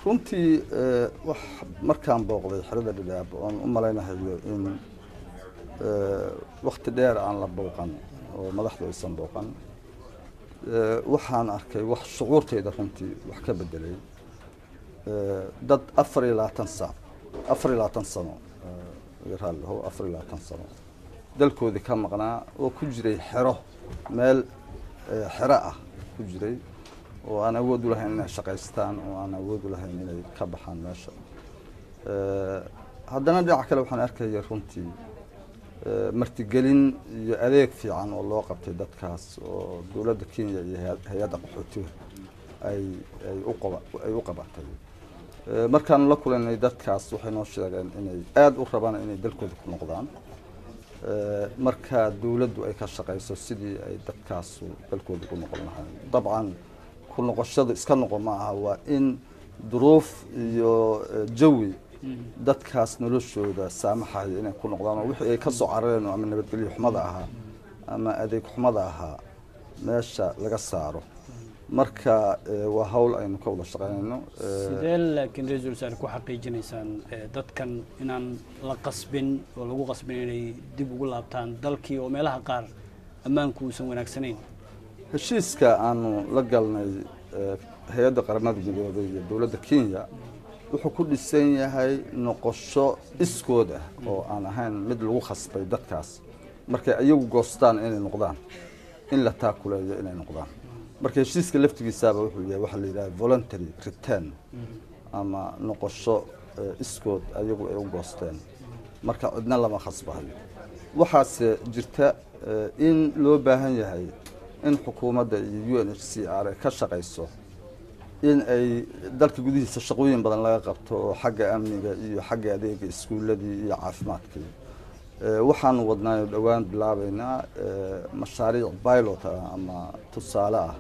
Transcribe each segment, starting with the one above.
runtii wax markaan booqday xerada Dhadhaab oon u malaynayo in waqti dheer aan la booqan oo madaxdu aysan booqan waxaan arkay wax shucuurtayda runtii wax ka bedelay dad 24 sano yaraalho 24 sano dalkoodii ka maqnaa oo ku jiray xero meel xero ah ku jiray oo aan awood u lahayn inay shaqaystaan oo aan awood u lahayn inay ka baxaan meesha haddana dhinaca kale waxaan arkay runtii martigelin iyo adeeg fiican oo loo qabtay dadkaas oo dawladda Kenya iyo hay'adda qaxootiga ay u qabatay markaan la kulanay dadkaas waxay noo sheegeen inay aad u rabaan inay dalkooda ku noqdaan marka dawladdu ay ka shaqayso sidii ay dadkaas dalkooda ku noqon lahaayeen dabcan ku noqoshada iska noqon ma aha waa in duruuf iyo jawi dadkaas noloshooda saamaxaya inay ku noqdaan oo wixii ay ka soo carareen ama nabadgelyo xumada ahaa ama adeeg xumada ahaa meesha laga saaro marka waa hawl aynu ka wada shaqeynayno sidee laakiin ra'iisul wasaare ku xaqiijinaysaan dadkan inaan la qasbin oo lagu qasbin inay dib ugu laabtaan dalkii oo meelaha qaar ammaanku uusan wanaagsanayn heshiiska aanu la galnay hay'adda qaramada midoobay iyo dawladda Kenya wuxuu ku dhisan yahay noqosho iskooda oo aan ahayn mid lagu khasbay dadkaas markay ayagu goostaan inay noqdaan in la taakuleeyo inay noqdaan marka heshiiska laftigiisaba wuxuu yahay waxa la yiraahdo voluntary return ama noqosho iskood ayagu ay u goosteen marka cidna lama khasbayo waxaas jirta in loo baahan yahay in xukuumadda iyo UNHCR ka shaqayso in ay dalka gudihiisa shaqooyin badan laga qabto oo xagga amniga iyo xagga adeega iskuuladii iyo caafimaadkii waxaan wadnaa dhawaan bilaabaynaa mashaariic pilot ama tusaale ah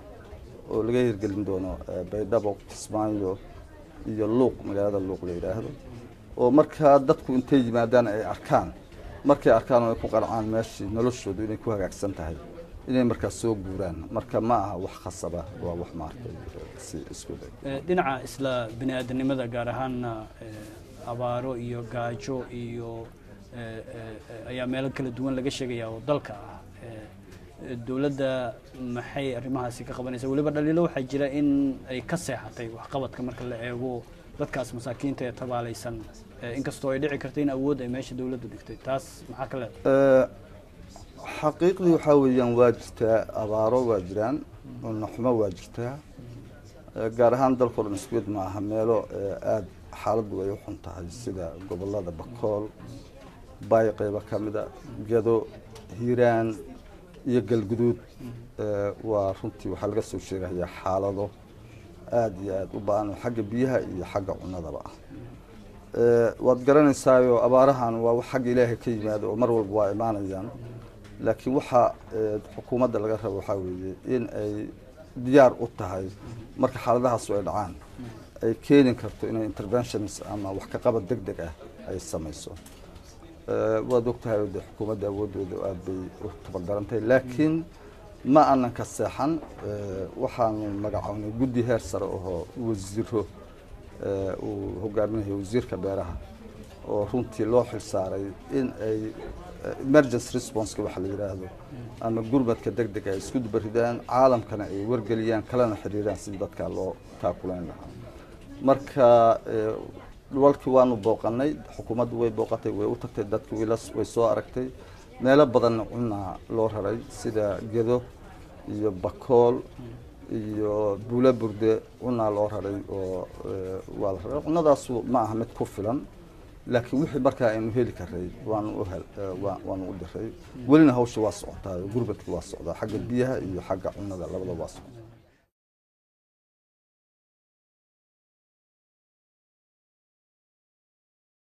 oo laga hirgelin doono Baydhabo Kismaayo iyo Luuq magaalada Luuq la yiraahdo oo marka dadku intay yimaadaan ay arkaan markay arkaan oo ku qaracaan meeshii noloshoodu inay ku hagaagsan tahay inay markaa soo guuraan marka ma aha wax khasaba waa wax maartay si isku day dhinaca isla bini'aadanimada gaar ahaan abaaro iyo gaajo iyo ayaa meel kala duwan laga sheegaya oo dalka ah dawladda maxay arrimahaasi ka qabanaysaa waliba dhaliilo waxaa jira in ay ka seexatay wax qabadka marka la eego dadkaas masaakiinta ee tabaalaysan inkastoo ay dhici karto in awood ay meesha dawladdu dhigtay taas maxaa ka leedahay xaqiiqdii waxaa weeyaan waa jirtaa abaaro waa jiraan naxmo waa jirtaa gaar ahaan dalkoo dhan isku mid ma aha meelo aad xaaladdu ay u xun tahay sida gobollada Bakool Baay qaybo ka mid ah Gedo Hiiraan iyo Galguduud waa runtii waxaa laga soo sheegayaa xaalado aad iyo aad u baahan xagga biyaha iyo xagga cunnadaba waad garanaysaa abaarahan waa wax xagga Ilaahay ka yimaado oo mar walba waa imaanayaan laakiin waxa xukuumadda laga rabo waxa weeye in ay diyaar u tahay marka xaaladahaas ay dhacaan ay keenin karto inay interventions ama wax ka qabad degdeg ah ay samayso waad ogtahay xukuumadda awoodooda aad bay u tabagarantay laakiin ma aanan ka seexan waxaan magacawnay guddi heer sare oo wasiiro uu hogaaminayo wasiirka beeraha oo runtii loo xil saaray in ay emergency response waxa la yiraahdo ama gurmadka degdeg ah isku dubaridaan caalamkana ay wargeliyaan kalena xiriiraan si dadka loo taakuleen lahaa marka walkii waanu booqanay xukuumaddu way booqatay way u tagtay dadku way soo aragtay meelo badan cunaa loo raray sida Gedo iyo Bakool iyo Buulaburde cunaa loo raray oo waa la raray cunadaas ma aha mid ku filan laakiin wixii markaa aynu heli karay waanu u diray welina hawsha waa socotaa gurmadku waa socdaa xagga biyaha iyo xagga cunnada labadaba waa socdaa